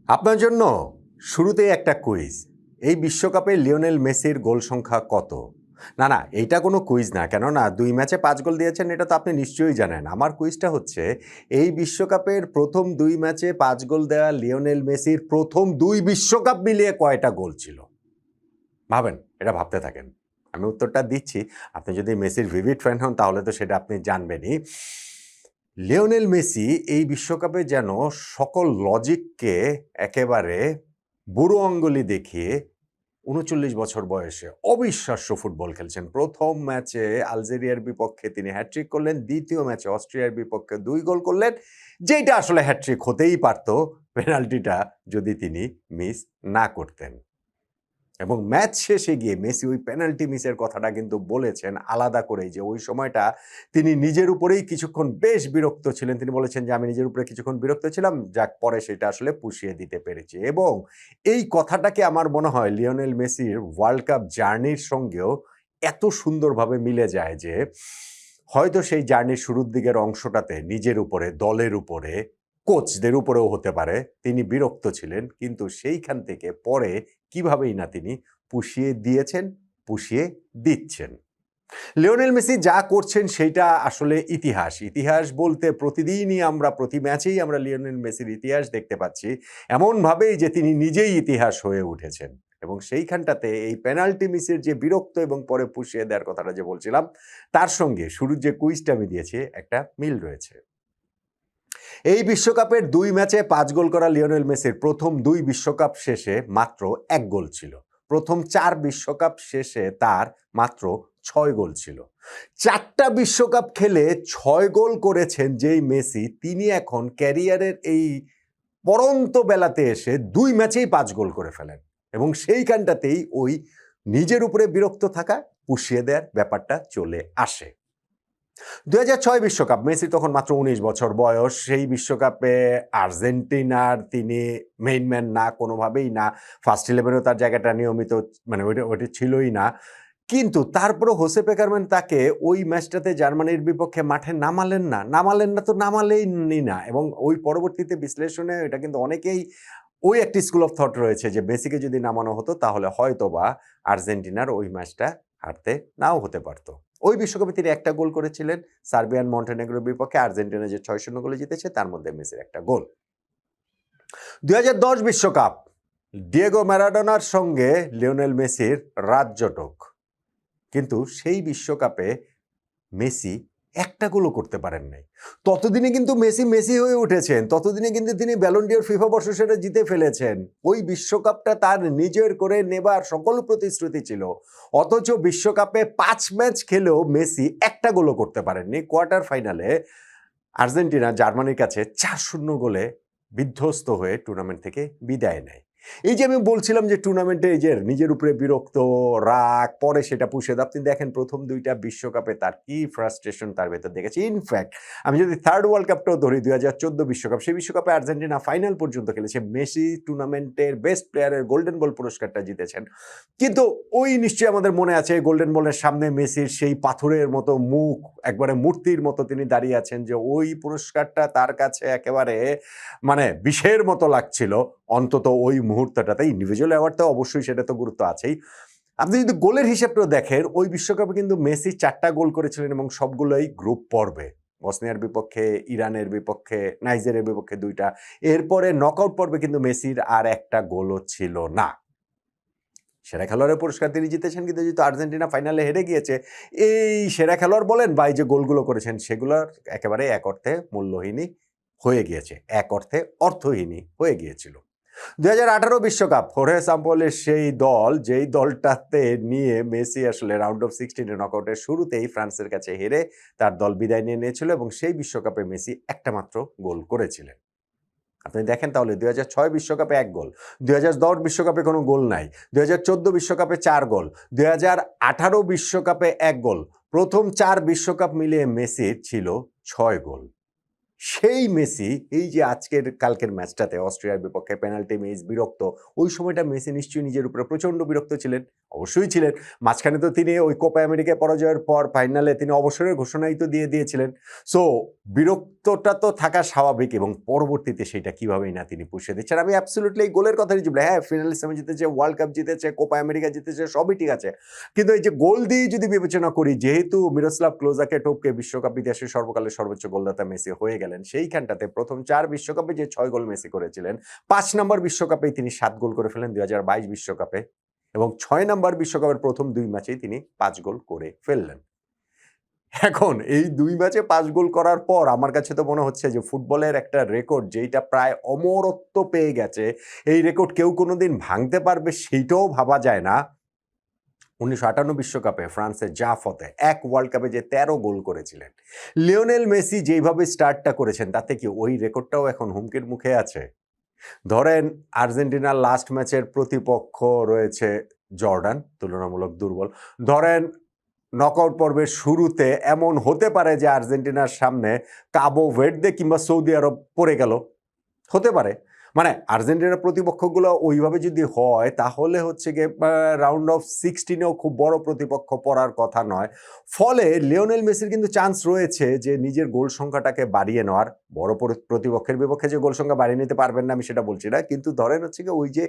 আপনার জন্য শুরুতেই একটা কুইজ। এই বিশ্বকাপে লিওনেল মেসির গোল সংখ্যা কত? না, এইটা কোনো কুইজ না। কেননা ২ ম্যাচে ৫ গোল দিয়েছেন এটা তো আপনি নিশ্চয়ই জানেন। আমার কুইজটা হচ্ছে এই বিশ্বকাপের প্রথম ২ ম্যাচে ৫ গোল দেওয়া লিওনেল মেসির প্রথম ২ বিশ্বকাপ মিলিয়ে কয়টা গোল ছিল? ভাবেন, এটা ভাবতে থাকেন। আমি উত্তরটা দিচ্ছি। আপনি যদি মেসির ভিভিড ফ্যান হন তাহলে তো সেটা আপনি জানবেনই। লিওনেল মেসি এই বিশ্বকাপে যেন সকল লজিককে একেবারে বুড়ো আঙ্গুলি দেখিয়ে ৩৯ বছর বয়সে অবিশ্বাস্য ফুটবল খেলছেন। প্রথম ম্যাচে আলজেরিয়ার বিপক্ষে তিনি হ্যাট্রিক করলেন, দ্বিতীয় ম্যাচে অস্ট্রিয়ার বিপক্ষে ২ গোল করলেন, যেইটা আসলে হ্যাট্রিক হতেই পারত পেনাল্টিটা যদি তিনি মিস না করতেন। এবং ম্যাচ শেষে গিয়ে মেসি ওই পেনাল্টি মিসের কথাটা কিন্তু বলেছেন আলাদা করেই যে ওই সময়টা তিনি নিজের উপরেই কিছুক্ষণ বেশ বিরক্ত ছিলেন। তিনি বলেছেন যে, "আমি নিজের উপরে কিছুক্ষণ বিরক্ত ছিলাম। যাক পরে সেটা আসলে পুষিয়ে দিতে পেরেছি।" এবং এই কথাটাকে আমার মনে হয় লিওনেল মেসির ওয়ার্ল্ড কাপ জার্নির সঙ্গেও এত সুন্দরভাবে মিলে যায় যে হয়তো সেই জার্নির শুরুর দিকের অংশটাতে নিজের উপরে, দলের উপরে, কোচদের উপরেও হতে পারে তিনি বিরক্ত ছিলেন। কিন্তু সেইখান থেকে পরে কিভাবেই না তিনি পুষিয়ে দিয়েছেন, পুষিয়ে দিচ্ছেন। লিওনেল মেসি যা করছেন সেইটা আসলে ইতিহাস। ইতিহাস বলতে প্রতিদিনই আমরা প্রতি ম্যাচেই আমরা লিওনেল মেসির ইতিহাস দেখতে পাচ্ছি। এমনভাবেই যে তিনি নিজেই ইতিহাস হয়ে উঠেছেন। এবং সেইখানটাতে এই পেনাল্টি মিসের যে বিরক্ত এবং পরে পুষিয়ে দেওয়ার কথাটা যে বলছিলাম, তার সঙ্গে শুরুর যে কুইজটা আমি দিয়েছি একটা মিল রয়েছে। এই বিশ্বকাপের ২ ম্যাচে ৫ গোল করা লিওনেল মেসির প্রথম ২ বিশ্বকাপ শেষে মাত্র ১ গোল ছিল। প্রথম ৪ বিশ্বকাপ শেষে তার মাত্র ৬ গোল ছিল। ৪টা বিশ্বকাপ খেলে ৬ গোল করেছেন যেই মেসি, তিনি এখন ক্যারিয়ারের এই পড়ন্ত বেলাতে এসে ২ ম্যাচেই ৫ গোল করে ফেলেন। এবং সেইখানটাতেই ওই নিজের উপরে বিরক্ত থাকা, পুষিয়ে দেওয়ার ব্যাপারটা চলে আসে। ২০০৬ বিশ্বকাপ, মেসি তখন মাত্র ১৯ বছর বয়স। সেই বিশ্বকাপে আর্জেন্টিনার তিনি মেইন ম্যান না, কোনোভাবেই না। ফার্স্ট 11 এও তার জায়গাটা নিয়মিত মানে ওইটা ছিলই না। কিন্তু তারপরেও হোসে পেকারম্যান তাকে ওই ম্যাচটাতে জার্মানির বিপক্ষে মাঠে নামালেন না। নামালেন না তো নামালেনই না। এবং ওই পরবর্তীতে বিশ্লেষণে এটা কিন্তু অনেকেই ওই একটি স্কুল অফ থট রয়েছে যে মেসিকে যদি নামানো হতো তাহলে হয়তোবা আর্জেন্টিনার ওই ম্যাচটা হারতে নাও হতে পারত। ওই বিশ্বকাপে তিনি একটা গোল করেছিলেন সার্বিয়ান মন্টেনেগ্রোর বিপক্ষে। আর্জেন্টিনা যে ৬-০ গোলে জিতেছে তার মধ্যে মেসির একটা গোল। ২০১০ বিশ্বকাপ, ডিয়েগো ম্যারাডোনার সঙ্গে লিওনেল মেসির রাজজটক। কিন্তু সেই বিশ্বকাপে মেসি একটা গোলও করতে পারেন নাই। ততদিনে কিন্তু মেসি হয়ে উঠেছেন। ততদিনে কিন্তু তিনি ব্যালন ডি'র ফিফা বর্ষসেরা জিতে ফেলেছেন। ওই বিশ্বকাপটা তার নিজের করে নেবার সকল প্রতিশ্রুতি ছিল। অথচ বিশ্বকাপে ৫ ম্যাচ খেলেও মেসি একটা গোলও করতে পারেননি। কোয়ার্টার ফাইনালে আর্জেন্টিনা জার্মানির কাছে ৪-০ গোলে বিধ্বস্ত হয়ে টুর্নামেন্ট থেকে বিদায় নেয়। এই যে আমি বলছিলাম যে টুর্নামেন্টে এই যে নিজের উপরে বিরক্ত, রাগ, পরে সেটা পুষে দেয়। আপনি দেখেন প্রথম ২ টা বিশ্বকাপে তার কি ফ্রাস্ট্রেশন তার ভেতর দেখেছি। ইনফ্যাক্ট আমি যদি থার্ড ওয়ার্ল্ড কাপটাও ধরি ২০১৪ বিশ্বকাপ, সেই বিশ্বকাপে আর্জেন্টিনা ফাইনাল পর্যন্ত খেলেছে। মেসি টুর্নামেন্টের বেস্ট প্লেয়ারের গোল্ডেন বল পুরস্কারটা জিতেছেন। কিন্তু ওই নিশ্চয়ই আমাদের মনে আছে গোল্ডেন বলের সামনে মেসির সেই পাথরের মতো মুখ, একবারে মূর্তির মতো তিনি দাঁড়িয়ে আছেন যে ওই পুরস্কারটা তার কাছে একেবারে মানে বিষের মতো লাগছিল। অন্তত ওই মুহূর্তটাতে ইন্ডিভিজুয়াল অ্যাওয়ার্ড তো অবশ্যই সেটা তো গুরুত্ব আছেই। আপনি যদি গোলের হিসাবটাও দেখেন, ওই বিশ্বকাপে কিন্তু মেসি ৪টা গোল করেছিলেন এবং সবগুলোই গ্রুপ পর্বে। বসনিয়ার বিপক্ষে, ইরানের বিপক্ষে, নাইজেরিয়ার বিপক্ষে ২ টা। এরপরে নকআউট পর্বে কিন্তু মেসির আর একটা গোলও ছিল না। সেরা খেলোয়াড়ের পুরস্কার তিনি জিতেছেন, কিন্তু যেহেতু আর্জেন্টিনা ফাইনালে হেরে গিয়েছে, এই সেরা খেলোয়াড় বলেন বা এই যে গোলগুলো করেছেন সেগুলোর একেবারে এক অর্থে মূল্যহীনই হয়ে গিয়েছে। এক অর্থে অর্থহীনই হয়ে গিয়েছিল। ২০১৮ বিশ্বকাপ, হোর্হে সাম্পোলের সেই দল, যেই দলটাতে নিয়ে মেসি আসলে রাউন্ড অফ 16 নকআউটের শুরুতেই ফ্রান্সের কাছে হেরে তার দল বিদায় নিয়ে নিয়েছিল এবং সেই বিশ্বকাপে মেসি একটা মাত্র গোল করেছিলেন। আপনি দেখেন তাহলে ২০০৬ বিশ্বকাপে ১ গোল, ২০১০ বিশ্বকাপে কোনো গোল নাই, ২০১৪ বিশ্বকাপে ৪ গোল, ২০১৮ বিশ্বকাপে ১ গোল। প্রথম ৪ বিশ্বকাপ মিলিয়ে মেসির ছিল ৬ গোল। সেই মেসি এই যে কালকের ম্যাচটাতে অস্ট্রিয়ার বিপক্ষে পেনাল্টি মিস, বিরক্ত, ওই সময়টা মেসি নিশ্চয়ই নিজের উপরে প্রচণ্ড বিরক্ত ছিলেন। অবশ্যই ছিলেন। মাঝখানে তো তিনি ওই কোপা আমেরিকায় পরাজয়ের পর ফাইনালে তিনি অবসরের ঘোষণাই তো দিয়ে দিয়েছিলেন। সো বিরক্তটা তো থাকা স্বাভাবিক এবং পরবর্তীতে সেটা কিভাবেই না তিনি পুষিয়ে দিচ্ছেন। আমি অ্যাবসোলিউটলি এই গোলের কথাই বলি। হ্যাঁ, ফিনালিস্ট জিতেছে, ওয়ার্ল্ড কাপ জিতেছে, কোপা আমেরিকা জিতেছে, সবই ঠিক আছে। কিন্তু এই যে গোল দিয়ে যদি বিবেচনা করি, যেহেতু মিরোস্লাভ ক্লোজাকে টপকে বিশ্বকাপ ইতিহাসের সর্বকালের সর্বোচ্চ গোলদাতা মেসি হয়ে গেলেন, সেইখানটাতে প্রথম ৪ বিশ্বকাপে যে ৬ গোল মেসি করেছিলেন, ৫ নম্বর বিশ্বকাপেই তিনি ৭ গোল করে ফেলেন ২০২২ বিশ্বকাপে এবং ৬ নম্বর বিশ্বকাপের প্রথম ২ ম্যাচেই তিনি ৫ গোল করে ফেললেন। এখন এই ২ ম্যাচে ৫ গোল করার পর আমার কাছে তো মনে হচ্ছে যে ফুটবলের একটা রেকর্ড যেইটা প্রায় অমরত্ব পেয়ে গেছে, এই রেকর্ড কেউ কোনোদিন ভাঙতে পারবে সেইটাও ভাবা যায় না। ১৯৫৮ বিশ্বকাপে ফ্রান্সের জাফতে এক ওয়ার্ল্ড কাপে যে ১৩ গোল করেছিলেন। লিওনেল মেসি যেইভাবে স্টার্টটা করেছেন তাতে কি ওই রেকর্ডটাও এখন হুমকির মুখে আছে? ধরেন আর্জেন্টিনার লাস্ট ম্যাচের প্রতিপক্ষ রয়েছে জর্ডান, তুলনামূলক দুর্বল। ধরেন নকআউট পর্বের শুরুতে এমন হতে পারে যে আর্জেন্টিনার সামনে কাবো ভের্দে কিংবা সৌদি আরব পড়ে গেল। হতে পারে। মানে আর্জেন্টিনার প্রতিপক্ষগুলো ওইভাবে যদি হয় তাহলে হচ্ছে গিয়ে রাউন্ড অফ 16 এও খুব বড় প্রতিপক্ষ পড়ার কথা নয়। ফলে লিওনেল মেসির কিন্তু চান্স রয়েছে যে নিজের গোল সংখ্যাটাকে বাড়িয়ে নেওয়ার। বড় প্রতিপক্ষের বিপক্ষে যে গোল সংখ্যা বাড়িয়ে নিতে পারবেন না আমি সেটা বলছি না। কিন্তু ধরেন হচ্ছে গিয়ে ওই যে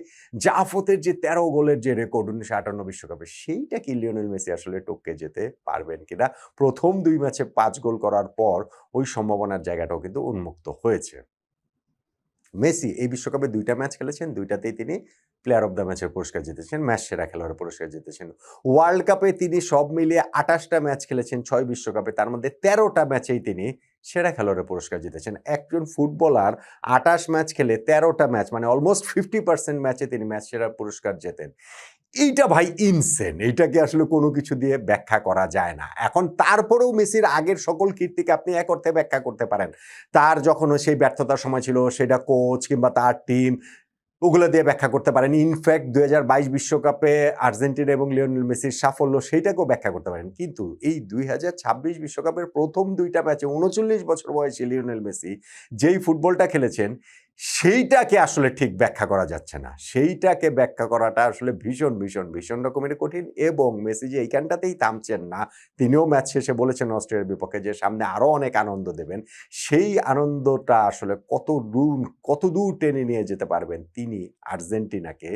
জাফতের যে ১৩ গোলের যে রেকর্ড ১৯৫৮ বিশ্বকাপে সেইটা কি লিওনেল মেসি আসলে টপকে যেতে পারবেন কিনা? প্রথম ২ ম্যাচে ৫ গোল করার পর ওই সম্ভাবনার জায়গাটাও কিন্তু উন্মুক্ত হয়েছে। মেসি এই বিশ্বকাপে ২ টা ম্যাচ খেলেছেন, ২ টাতেই তিনি প্লেয়ার অফ দ্য ম্যাচের পুরস্কার জিতেছেন, ম্যাচ সেরা খেলোয়াড়ের পুরস্কার জিতেছেন। ওয়ার্ল্ড কাপে তিনি সব মিলিয়ে ২৮ টা ম্যাচ খেলেছেন ৬ বিশ্বকাপে, তার মধ্যে ১৩ টা ম্যাচেই তিনি সেরা খেলোয়াড়ের পুরস্কার জিতেছেন। একজন ফুটবলার ২৮ ম্যাচ খেলে ১৩ টা ম্যাচ মানে অলমোস্ট 50% ম্যাচে তিনি ম্যাচ সেরার পুরস্কার জেতেন। এইটা ভাই ইনসেন। এইটাকে আসলে কোনো কিছু দিয়ে ব্যাখ্যা করা যায় না। এখন তারপরেও মেসির আগের সকল কীর্তিকে আপনি এক অর্থে ব্যাখ্যা করতে পারেন। তার যখন সেই ব্যর্থতার সময় ছিল সেটা কোচ কিংবা তার টিম ওগুলো দিয়ে ব্যাখ্যা করতে পারেন। ইনফ্যাক্ট ২০২২ বিশ্বকাপে আর্জেন্টিনা এবং লিওনেল মেসির সাফল্য সেইটাকেও ব্যাখ্যা করতে পারেন। কিন্তু এই ২০২৬ বিশ্বকাপের প্রথম ২ টা ম্যাচে ৩৯ বছর বয়সী লিওনেল মেসি যেই ফুটবলটা খেলেছেন সেইটাকে আসলে ঠিক ব্যাখ্যা করা যাচ্ছে না। সেইটাকে ব্যাখ্যা করাটা আসলে ভীষণ রকমের কঠিন এবং মেসি যে এইখানটাতেই থামছেন না, তিনিও ম্যাচ শেষে বলেছেন অস্ট্রিয়ার বিপক্ষে যে সামনে আরো অনেক আনন্দ দেবেন। সেই আনন্দটা আসলে কতদূর টেনে নিয়ে যেতে পারবেন তিনি আর্জেন্টিনাকে।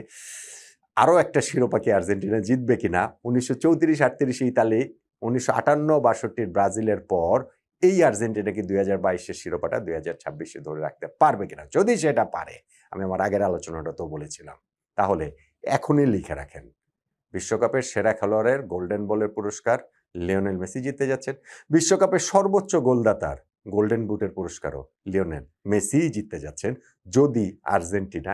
আরো একটা শিরোপা কি আর্জেন্টিনা জিতবে কিনা? ১৯৩৪-৩৮ ইতালি, ১৯৫৮-৬২ ব্রাজিলের পর এই আর্জেন্টিনা কি ২০২২ এর শিরোপাটা ২০২৬ এ ধরে রাখতে পারবে কিনা? যদি সেটা পারে, আমি আমার আগের আলোচনাটাতেও বলেছিলাম, তাহলে এখনই লিখে রাখেন। বিশ্বকাপের সেরা খেলোয়াড়ের গোল্ডেন বলের পুরস্কার লিওনেল মেসি জিততে যাচ্ছেন। বিশ্বকাপের সর্বোচ্চ গোলদাতার গোল্ডেন বুটের পুরস্কারও লিওনেল মেসিই জিততে যাচ্ছেন যদি আর্জেন্টিনা